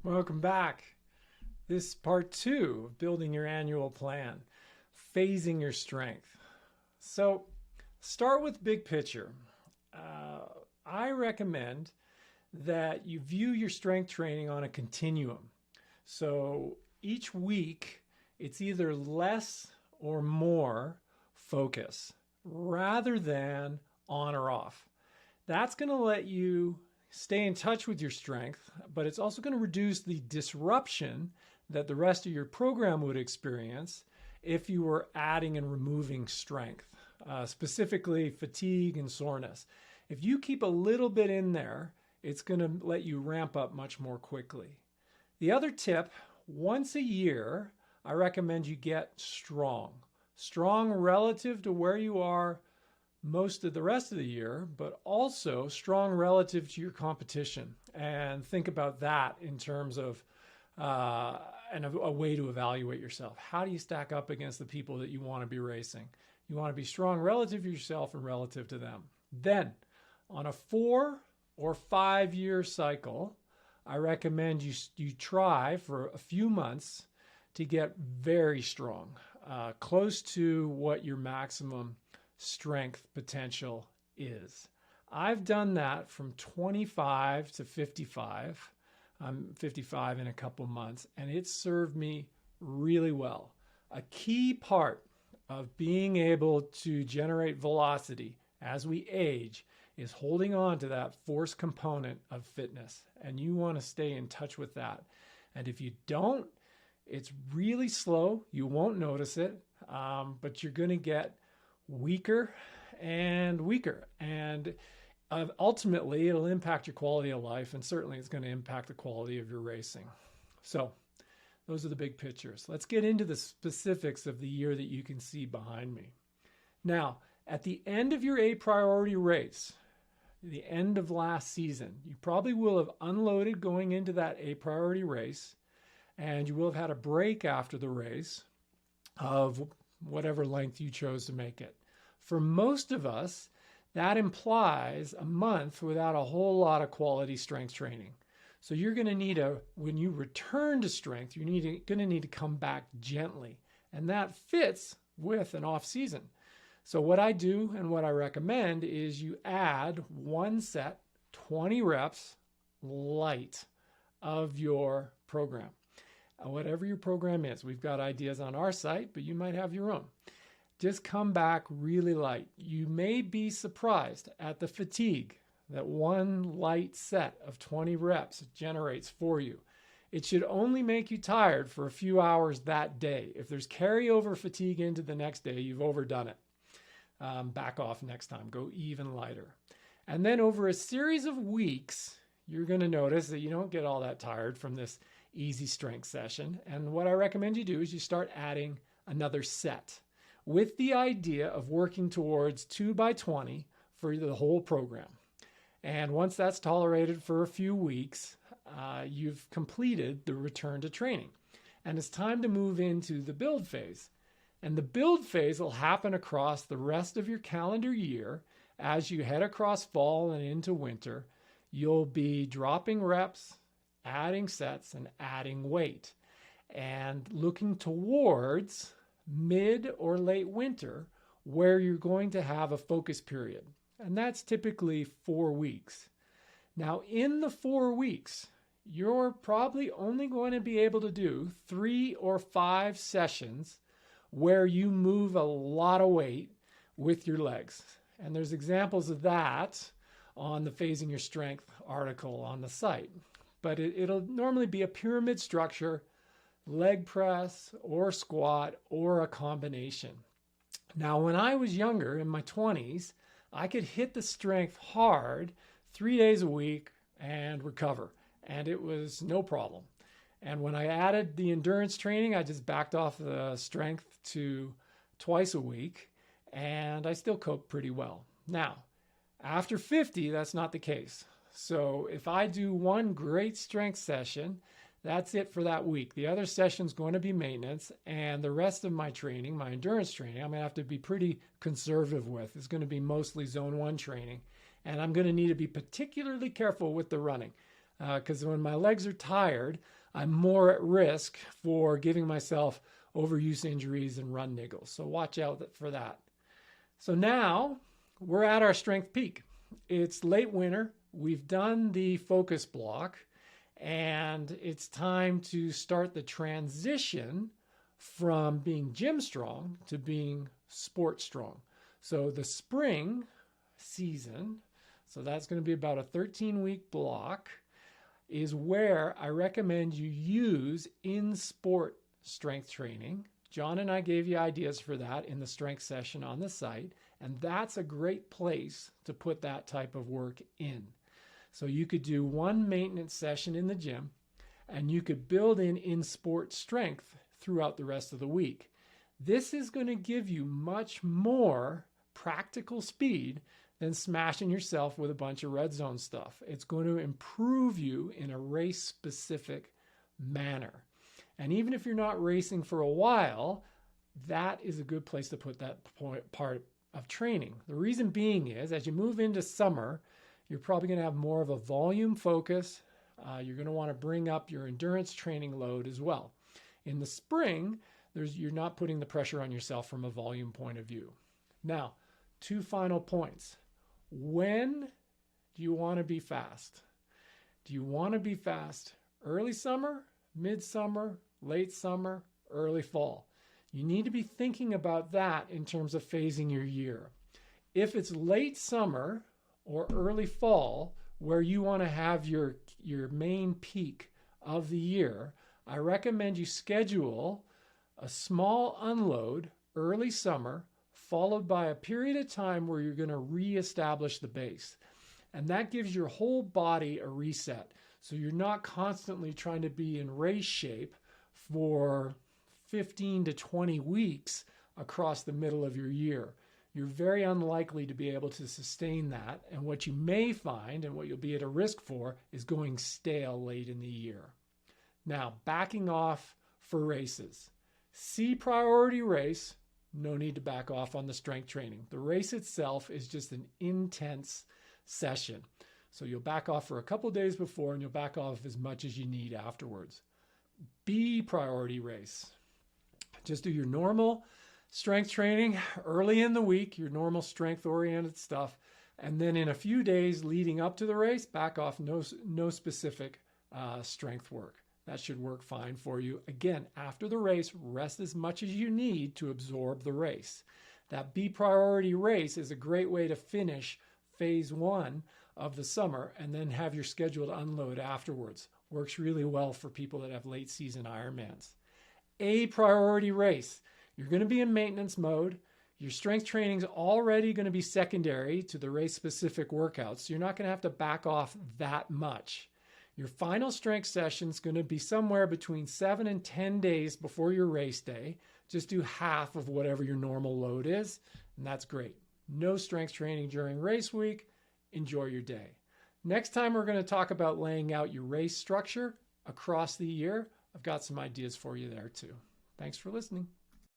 Welcome back. This is part two of building your annual plan, phasing your strength. So, start with big picture. I recommend that you view your strength training on a continuum. So, each week, it's either less or more focus rather than on or off. That's going to let you stay in touch with your strength, but it's also going to reduce the disruption that the rest of your program would experience if you were adding and removing strength, specifically fatigue and soreness. If you keep a little bit in there, it's going to let you ramp up much more quickly. The other tip, once a year, I recommend you get strong. Strong relative to where you are most of the rest of the year, but also strong relative to your competition. And think about that in terms of a way to evaluate yourself. How do you stack up against the people that you want to be racing? You want to be strong relative to yourself and relative to them. Then, on a 4 or 5 year cycle, I recommend you try for a few months to get very strong, close to what your maximum strength potential is. I've done that from 25 to 55. I'm 55 in a couple months, and it served me really well. A key part of being able to generate velocity as we age is holding on to that force component of fitness, and you want to stay in touch with that. And if you don't, it's really slow. You won't notice it, but you're going to get weaker and weaker. And ultimately, it'll impact your quality of life, and certainly it's going to impact the quality of your racing. So those are the big pictures. Let's get into the specifics of the year that you can see behind me. Now, at the end of your A priority race, the end of last season, you probably will have unloaded going into that A priority race, and you will have had a break after the race of whatever length you chose to make it. For most of us, that implies a month without a whole lot of quality strength training. So you're going to need when you return to strength, you're going to need to come back gently. And that fits with an off season. So what I do and what I recommend is you add one set, 20 reps light of your program. Whatever your program is, we've got ideas on our site, but you might have your own. Just come back really light. You may be surprised at the fatigue that one light set of 20 reps generates for you. It should only make you tired for a few hours that day. If there's carryover fatigue into the next day, you've overdone it. Back off next time. Go even lighter. And then over a series of weeks, you're going to notice that you don't get all that tired from this easy strength session. And what I recommend you do is you start adding another set with the idea of working towards 2 by 20 for the whole program. And once that's tolerated for a few weeks, you've completed the return to training. And it's time to move into the build phase. And the build phase will happen across the rest of your calendar year. As you head across fall and into winter, you'll be dropping reps, adding sets, and adding weight, and looking towards mid or late winter where you're going to have a focus period. And that's typically 4 weeks. Now, in the 4 weeks, you're probably only going to be able to do 3 or 5 sessions where you move a lot of weight with your legs. And there's examples of that on the Phasing Your Strength article on the site. But it'll normally be a pyramid structure, leg press or squat or a combination. Now, when I was younger, in my 20s, I could hit the strength hard 3 days a week and recover. And it was no problem. And when I added the endurance training, I just backed off the strength to twice a week, and I still cope pretty well. Now, after 50, that's not the case. So if I do one great strength session, that's it for that week. The other session's going to be maintenance, and the rest of my training, my endurance training, I'm going to have to be pretty conservative with. It's going to be mostly zone 1 training, and I'm going to need to be particularly careful with the running. because when my legs are tired, I'm more at risk for giving myself overuse injuries and run niggles. So watch out for that. So now we're at our strength peak. It's late winter. We've done the focus block, and it's time to start the transition from being gym strong to being sport strong. So the spring season, so that's going to be about a 13-week block, is where I recommend you use in-sport strength training. John and I gave you ideas for that in the strength session on the site, and that's a great place to put that type of work in. So you could do one maintenance session in the gym, and you could build in-sport strength throughout the rest of the week. This is going to give you much more practical speed than smashing yourself with a bunch of red zone stuff. It's going to improve you in a race-specific manner. And even if you're not racing for a while, that is a good place to put that part of training. The reason being is, as you move into summer, you're probably going to have more of a volume focus. You're going to want to bring up your endurance training load as well. In the spring, you're not putting the pressure on yourself from a volume point of view. Now, 2 final points. When do you want to be fast? Do you want to be fast early summer, midsummer, late summer, early fall? You need to be thinking about that in terms of phasing your year. If it's late summer or early fall where you want to have your main peak of the year, I recommend you schedule a small unload early summer, followed by a period of time where you're going to reestablish the base. And that gives your whole body a reset. So you're not constantly trying to be in race shape for 15 to 20 weeks across the middle of your year. You're very unlikely to be able to sustain that. And what you may find, and what you'll be at a risk for, is going stale late in the year. Now, backing off for races. See priority race. No need to back off on the strength training. The race itself is just an intense session. So you'll back off for a couple of days before, and you'll back off as much as you need afterwards. B priority race. Just do your normal strength training early in the week, your normal strength-oriented stuff, and then in a few days leading up to the race, back off, no specific strength work. That should work fine for you. Again, after the race, rest as much as you need to absorb the race. That B priority race is a great way to finish phase 1 of the summer and then have your scheduled unload afterwards. Works really well for people that have late season Ironmans. A priority race. You're going to be in maintenance mode. Your strength training is already going to be secondary to the race specific workouts. So you're not going to have to back off that much. Your final strength session is going to be somewhere between 7 and 10 days before your race day. Just do half of whatever your normal load is, and that's great. No strength training during race week. Enjoy your day. Next time, we're going to talk about laying out your race structure across the year. I've got some ideas for you there too. Thanks for listening.